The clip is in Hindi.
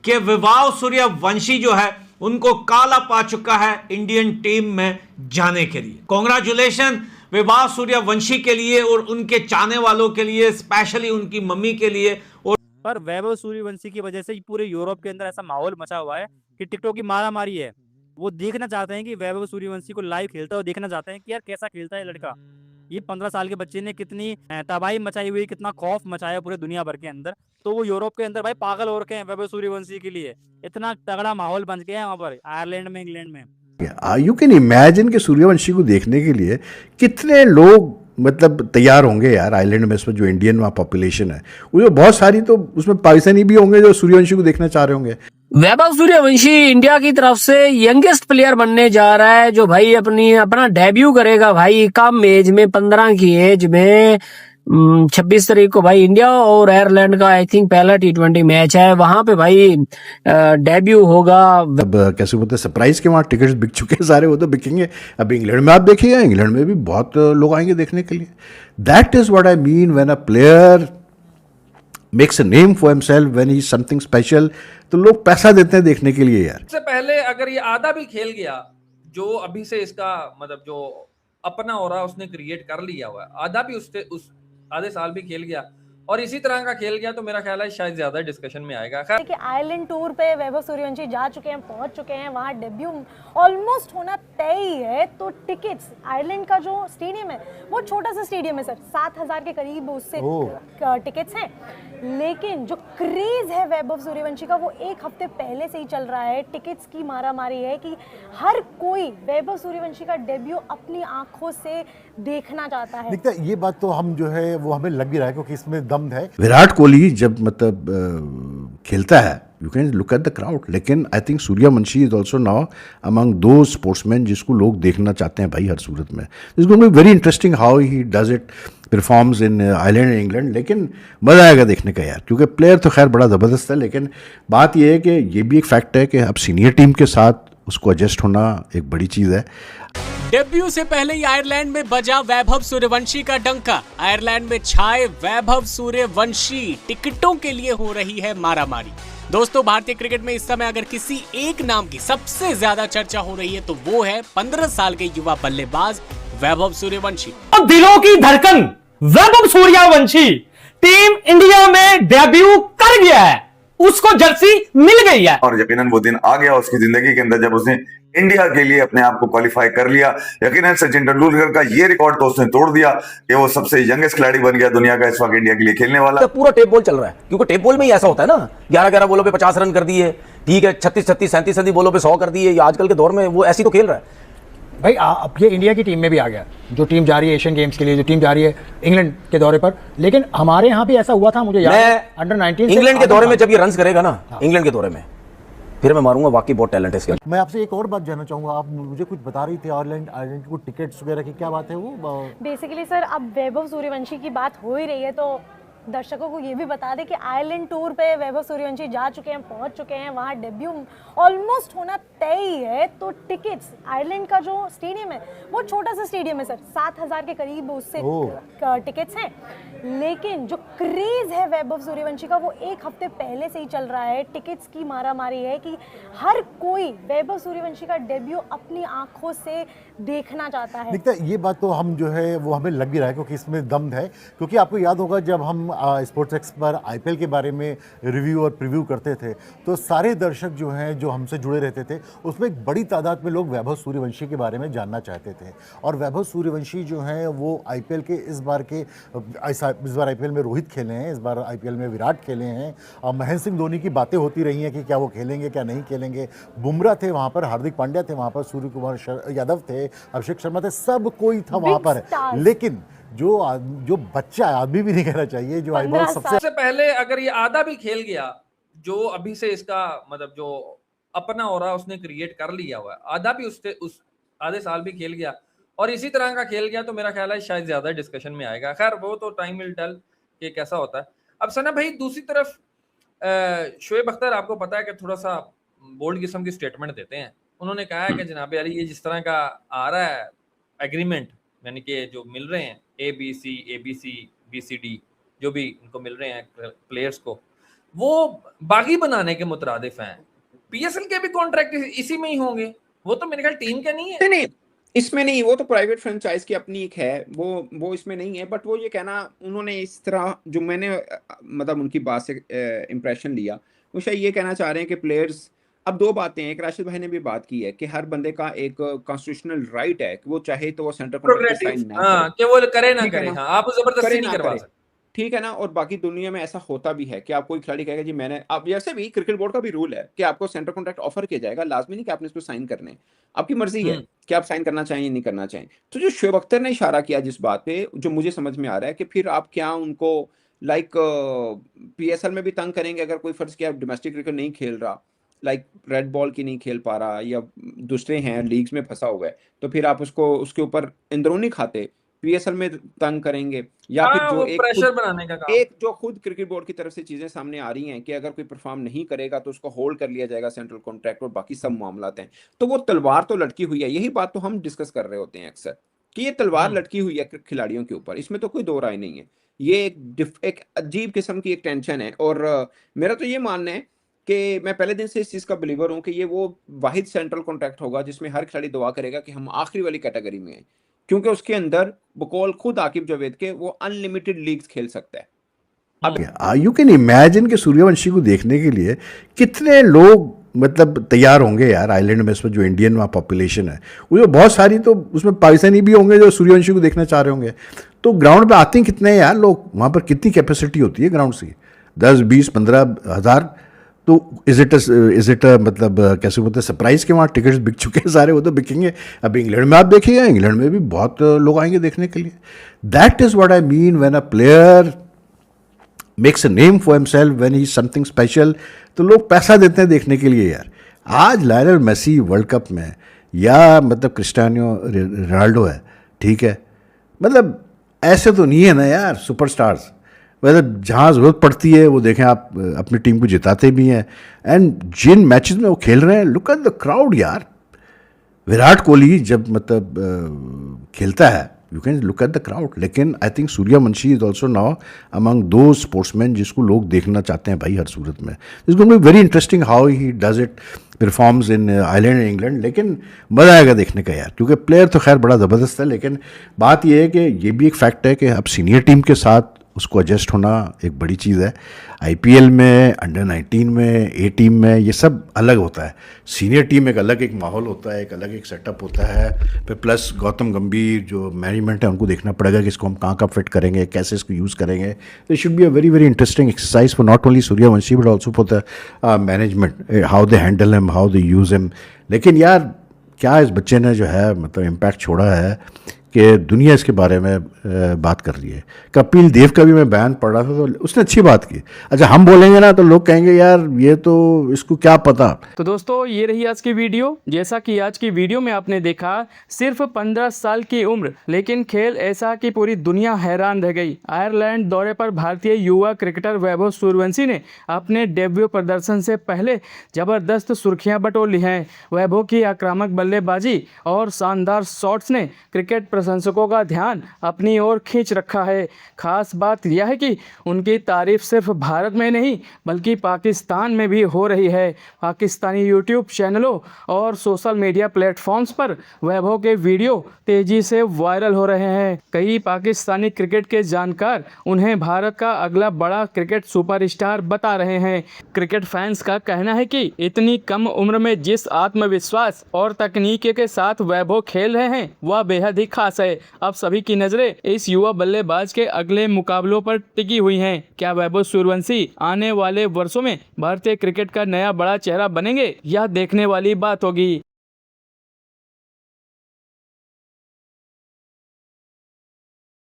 कि विभव सूर्यवंशी जो है उनको काला पा चुका है इंडियन टीम में जाने के लिए। कांग्रेचुलेशन विभव सूर्यवंशी के लिए और उनके चाहने वालों के लिए, स्पेशली उनकी मम्मी के लिए। और पर वैभव सूर्यवंशी की वजह से पूरे यूरोप के अंदर ऐसा माहौल मचा हुआ है कि टिकटॉक की मारामारी है। वो देखना चाहते हैं कि वैभव सूर्यवंशी को लाइव खेलता हुआ देखना चाहते हैं कि यार कैसा खेलता है लड़का। ये 15 साल के बच्चे ने कितनी तबाही मचाई हुई, कितना खौफ मचाया पूरे दुनिया भर के अंदर। तो वो यूरोप के अंदर भाई पागल हो रखे हैं वैभव सूर्यवंशी के लिए। इतना तगड़ा माहौल बन गया है वहाँ पर आयरलैंड में, इंग्लैंड में। यू कैन इमेजिन कि सूर्यवंशी को देखने के लिए कितने लोग मतलब तैयार होंगे यार आइलैंड में। इसमें जो इंडियन वहाँ पॉपुलेशन है वो बहुत सारी, तो उसमें पाकिस्तानी भी होंगे जो सूर्यवंशी को देखना चाह रहे होंगे। वैभव सूर्यवंशी इंडिया की तरफ से यंगेस्ट प्लेयर बनने जा रहा है जो भाई अपना डेब्यू करेगा भाई कम एज में, 15 की एज में। 26 तारीख को भाई इंडिया और आयरलैंड का आई थिंक पहला T20 मैच है, वहां पे भाई डेब्यू होगा। अब कैसे बोलते हैं सरप्राइज के वहाँ टिकट्स बिक चुके हैं सारे, वो तो बिकेंगे। अब इंग्लैंड में आप देखिए, इंग्लैंड में भी बहुत लोग आएंगे देखने के लिए। That is what I mean when a player makes a name for himself, when he is something special, तो लोग पैसा देते हैं देखने के लिए यार। इससे पहले अगर ये आधा भी खेल गया, जो अभी से इसका मतलब जो अपना हो रहा है उसने क्रिएट कर लिया हुआ है, आधा भी उस आधे साल भी खेल गया और इसी तरह का खेल गया, तो मेरा ख्याल है शायद ज्यादा डिस्कशन में आएगा। कि आयरलैंड टूर पे वैभव सूर्यवंशी जा चुके हैं, पहुंच चुके हैं, वहां डेब्यू ऑलमोस्ट होना तय ही है। तो टिकट्स, आयरलैंड का जो स्टेडियम है वो छोटा सा स्टेडियम है सर, 7000 के करीब उससे टिकट्स हैं। लेकिन जो क्रेज है वैभव सूर्यवंशी का वो एक हफ्ते पहले से ही चल रहा है। टिकट्स की मारामारी है कि हर कोई वैभव सूर्यवंशी का डेब्यू अपनी आंखों से देखना चाहता है। दिखता है ये बात तो हम जो है वो हमें लग भी रहा है क्योंकि इसमें दम है। विराट कोहली जब मतलब खेलता है, you can look at the crowd, लेकिन I think Suryavanshi is also now among those sportsman जिसको लोग देखना चाहते हैं भाई हर सूरत में। It's going to be very interesting how he does it, performs in Ireland and England. लेकिन मज़ा आएगा देखने का यार, क्योंकि प्लेयर तो खैर बड़ा ज़बरदस्त है, लेकिन बात यह है कि ये भी एक फैक्ट है कि अब सीनियर टीम के साथ उसको एडजस्ट होना एक बड़ी चीज़ है। डेब्यू से पहले ही आयरलैंड में बजा वैभव सूर्यवंशी का डंका। आयरलैंड में छाए वैभव सूर्यवंशी, टिकटों के लिए हो रही है मारामारी। दोस्तों, भारतीय क्रिकेट में इस समय अगर किसी एक नाम की सबसे ज्यादा चर्चा हो रही है तो वो है 15 साल के युवा बल्लेबाज वैभव सूर्यवंशी। और दिलों की धड़कन वैभव सूर्यवंशी टीम इंडिया में डेब्यू कर गया है, उसको जर्सी मिल गई है और यकीनन वो दिन आ गया उसकी जिंदगी के अंदर जब उसने इंडिया के लिए अपने आप को क्वालिफाई कर लिया। यकीनन सचिन तेंदुलकर का ये रिकॉर्ड तो उसने तोड़ दिया कि वो सबसे यंगेस्ट खिलाड़ी बन गया दुनिया का इस वक्त इंडिया के लिए खेलने वाला। तो पूरा टेप बॉल चल रहा है, क्योंकि टेप बॉल में ही ऐसा होता है ना, 11-11 बॉलों पे 50 रन कर दिए, ठीक है, 36-36 37 बॉलों पे 100 कर दिए। आजकल के दौर में वो ऐसी तो खेल रहा है भाई। अब ये इंडिया की टीम में भी आ गया, जो टीम जा रही है एशियन गेम्स के लिए, जो टीम जा रही है इंग्लैंड के दौरे पर। लेकिन हमारे यहाँ भी ऐसा हुआ था, मुझे याद है अंडर 19 इंग्लैंड के दौरे में जब ये रन करेगा ना, इंग्लैंड के दौरे में फिर मैं मारूंगा, वाकई बहुत टैलेंट है इसका। मैं आपसे एक और बात जानना चाहूंगा, आप मुझे कुछ बता रही थी आयरलैंड को टिकट्स वगैरह की, क्या बात है वो? बेसिकली सर, अब वैभव सूर्यवंशी की बात हो ही रही है तो दर्शकों को ये भी बता दें कि आयरलैंड टूर पे वैभव सूर्यवंशी जा चुके हैं, पहुंच चुके हैं, वहां डेब्यू ऑलमोस्ट होना तय ही है। तो टिकट्स, आयरलैंड का जो स्टेडियम है वो छोटा सा स्टेडियम है सर, 7000 के करीब उससे टिकट्स हैं। लेकिन जो क्रेज है वैभव सूर्यवंशी का वो एक हफ्ते पहले से ही चल रहा है। टिकट्स की मारामारी है कि हर कोई वैभव सूर्यवंशी का डेब्यू अपनी आंखों से देखना चाहता है। दिखता है ये बात तो हम जो है वो हमें लग भी रहा है क्योंकि इसमें दम है। क्योंकि आपको याद होगा जब हम स्पोर्ट्स एक्स पर आईपीएल के बारे में रिव्यू और प्रीव्यू करते थे तो सारे दर्शक जो हैं जो हमसे जुड़े रहते थे उसमें एक बड़ी तादाद में लोग वैभव सूर्यवंशी के बारे में जानना चाहते थे। और वैभव सूर्यवंशी जो हैं वो आईपीएल के इस बार आईपीएल में रोहित खेले हैं, इस बार आईपीएल में विराट खेले हैं। महेंद्र सिंह धोनी की बातें होती रही हैं कि क्या वो खेलेंगे क्या नहीं खेलेंगे। बुमराह थे वहाँ पर, हार्दिक पांड्या थे वहाँ पर, सूर्य कुमार यादव थे, अभिषेक शर्मा थे, सब कोई था वहाँ पर। लेकिन जो बच्चा आदमी भी नहीं कहना चाहिए, जो आईबॉल सबसे पहले अगर ये आधा भी खेल गया, जो अभी से इसका मतलब जो अपना हो रहा है उसने क्रिएट कर लिया हुआ है, आधा भी उस आधे साल भी खेल गया और इसी तरह का खेल गया, तो मेरा ख्याल है शायद ज्यादा डिस्कशन में आएगा। खैर वो तो टाइम विल टेल कि कैसा होता है। अब सना भाई, दूसरी तरफ शोएब अख्तर आपको पता है कि थोड़ा सा बोल्ड किस्म की स्टेटमेंट देते हैं। उन्होंने कहा है कि जनाब अली ये जिस तरह का आ रहा है एग्रीमेंट, यानी कि जो मिल रहे हैं ABC BCD जो भी इनको मिल रहे हैं प्लेयर्स को, वो बागी बनाने के मुतरादिफ हैं। PSL के भी कॉन्ट्रैक्ट इसी में ही होंगे, वो तो मेरे ख्याल टीम के नहीं है। नहीं, इसमें नहीं, वो तो प्राइवेट फ्रेंचाइज की अपनी एक है, वो इसमें नहीं है। बट वो ये कहना उन्होंने इस तरह, जो मैंने मतलब उनकी बात से इम्प्रेशन लिया, वो शायद ये कहना चाह रहे हैं कि प्लेयर्स, अब दो बातें हैं, एक राशिद भाई ने भी बात की है कि हर बंदे का एक कॉन्स्टिट्यूशनल राइट है कि वो चाहे तो वो सेंटर कॉन्ट्रैक्ट साइन ना करे, कि वो करे ना ठीक है करे, ना? हाँ, आप जबरदस्ती करे नहीं ना करवा करे, सकते। ठीक है ना। और बाकी दुनिया में ऐसा होता भी है कि आप कोई खिलाड़ी कहेगा जी मैंने, अब जैसे भी क्रिकेट बोर्ड का भी रूल है कि आपको सेंटर कॉन्ट्रैक्ट ऑफर किया जाएगा, लाजमी नहीं कि आपने इसको साइन करने हैं, आपकी मर्जी है कि आप साइन करना चाहें या नहीं करना चाहें। तो जो शोएब अख्तर ने इशारा किया जिस बात पे, जो मुझे समझ में आ रहा है कि फिर आप क्या उनको लाइक PSL में भी तंग करेंगे अगर कोई फर्ज किया डोमेस्टिक क्रिकेट नहीं खेल रहा, लाइक रेड बॉल की नहीं खेल पा रहा या दूसरे हैं लीग्स में फंसा हुआ है, तो फिर आप उसको उसके ऊपर अंदरूनी खाते PSL में तंग करेंगे, या फिर जो वो एक प्रेशर खुद, बनाने का काम। एक जो खुद क्रिकेट बोर्ड की तरफ से चीजें सामने आ रही हैं कि अगर कोई परफॉर्म नहीं करेगा तो उसको होल्ड कर लिया जाएगा सेंट्रल कॉन्ट्रैक्ट और बाकी सब मामलात हैं। तो वो तलवार तो लटकी हुई है, यही बात तो हम डिस्कस कर रहे होते हैं अक्सर कि ये तलवार लटकी हुई है खिलाड़ियों के ऊपर, इसमें तो कोई दो राय नहीं है। ये एक अजीब किस्म की एक टेंशन है। और मेरा तो ये मानना है कि मैं पहले दिन से इस चीज का बिलीवर हूं कि ये वो वाहिद सेंट्रल कॉन्ट्रैक्ट होगा जिसमें हर खिलाड़ी दुआ करेगा कि हम आखिरी वाली कैटेगरी में हैं, क्योंकि उसके अंदर बकौल खुद आकिब जावेद के वो अनलिमिटेड लीग्स खेल सकता है। अब यू कैन इमेजिन कि सूर्यवंशी को देखने के लिए कितने लोग मतलब तैयार होंगे यार आइलैंड में, इसमें जो इंडियन वहाँ पॉपुलेशन है वो बहुत सारी, तो उसमें पाकिस्तानी भी होंगे जो सूर्यवंशी को देखना चाह रहे होंगे। तो ग्राउंड पे आते हैं कितने यार लोग, वहाँ पर कितनी कैपेसिटी होती है ग्राउंड की, 10 20 15 हज़ार। तो इज इट मतलब कैसे बोलते हैं सरप्राइज के वहाँ टिकट्स बिक चुके हैं सारे, वो तो बिकेंगे। अब इंग्लैंड में आप देखिएगा, इंग्लैंड में भी बहुत लोग आएंगे देखने के लिए। That is what I mean when a player makes a name for himself, when he is something special, तो लोग पैसा देते हैं देखने के लिए यार। आज लायनल मेसी वर्ल्ड कप में, या मतलब क्रिस्टियानो रोनाल्डो है, ठीक है, मतलब ऐसे तो नहीं है ना यार सुपरस्टार्स, मतलब जहाँ ज़रूरत पड़ती है वो देखें आप अपनी टीम को जिताते भी हैं। एंड जिन मैचेस में वो खेल रहे हैं, लुक एट द क्राउड यार। विराट कोहली जब मतलब खेलता है, you can look at the crowd, लेकिन I think Suryavanshi is also now among those sportsman जिसको लोग देखना चाहते हैं भाई हर सूरत में। It's going to be very interesting how he does it, performs in Ireland and England, लेकिन मज़ा आएगा देखने का यार, क्योंकि प्लेयर तो खैर बड़ा ज़बरदस्त है। लेकिन बात यह है कि ये भी एक फैक्ट है कि अब सीनियर टीम के साथ उसको एडजस्ट होना एक बड़ी चीज़ है। IPL में, अंडर 19 में, A टीम में ये सब अलग होता है। सीनियर टीम एक अलग एक माहौल होता है, एक अलग एक सेटअप होता है। फिर प्लस गौतम गंभीर जो मैनेजमेंट है उनको देखना पड़ेगा कि इसको हम कहाँ कहाँ फिट करेंगे, कैसे इसको यूज़ करेंगे। तो it should be a very very interesting exercise for not only Suryavanshi but also for the management, how they handle him, how they use him. लेकिन यार क्या इस बच्चे ने जो है मतलब इम्पैक्ट छोड़ा है कि दुनिया इसके बारे में बात कर रही है। कपिल देव का भी मैं बयान पढ़ रहा था तो उसने अच्छी बात की। अच्छा हम बोलेंगे ना तो लोग कहेंगे यार ये तो इसको क्या पता। तो दोस्तों ये रही आज की वीडियो। जैसा कि आज की वीडियो में आपने देखा, सिर्फ 15 साल की उम्र, लेकिन खेल ऐसा कि पूरी दुनिया हैरान रह गई। आयरलैंड दौरे पर भारतीय युवा क्रिकेटर वैभव सूर्यवंशी ने अपने डेब्यू प्रदर्शन से पहले ज़बरदस्त सुर्खियां बटोर ली हैं। वैभव की आक्रामक बल्लेबाजी और शानदार शॉट्स ने क्रिकेट प्रशंसकों का ध्यान अपनी ओर खींच रखा है। खास बात यह है कि उनकी तारीफ सिर्फ भारत में नहीं बल्कि पाकिस्तान में भी हो रही है। पाकिस्तानी यूट्यूब चैनलों और सोशल मीडिया प्लेटफॉर्म्स पर वैभव के वीडियो तेजी से वायरल हो रहे हैं। कई पाकिस्तानी क्रिकेट के जानकार उन्हें भारत का अगला बड़ा क्रिकेट सुपरस्टार बता रहे हैं। क्रिकेट फैंस का कहना है कि इतनी कम उम्र में जिस आत्मविश्वास और तकनीक के साथ वैभव खेल रहे हैं वह बेहद ही खास है। अब सभी की नजरें इस युवा बल्लेबाज के अगले मुकाबलों पर टिकी हुई हैं। क्या वैभव सूर्यवंशी आने वाले वर्षों में भारतीय क्रिकेट का नया बड़ा चेहरा बनेंगे? यह देखने वाली बात होगी।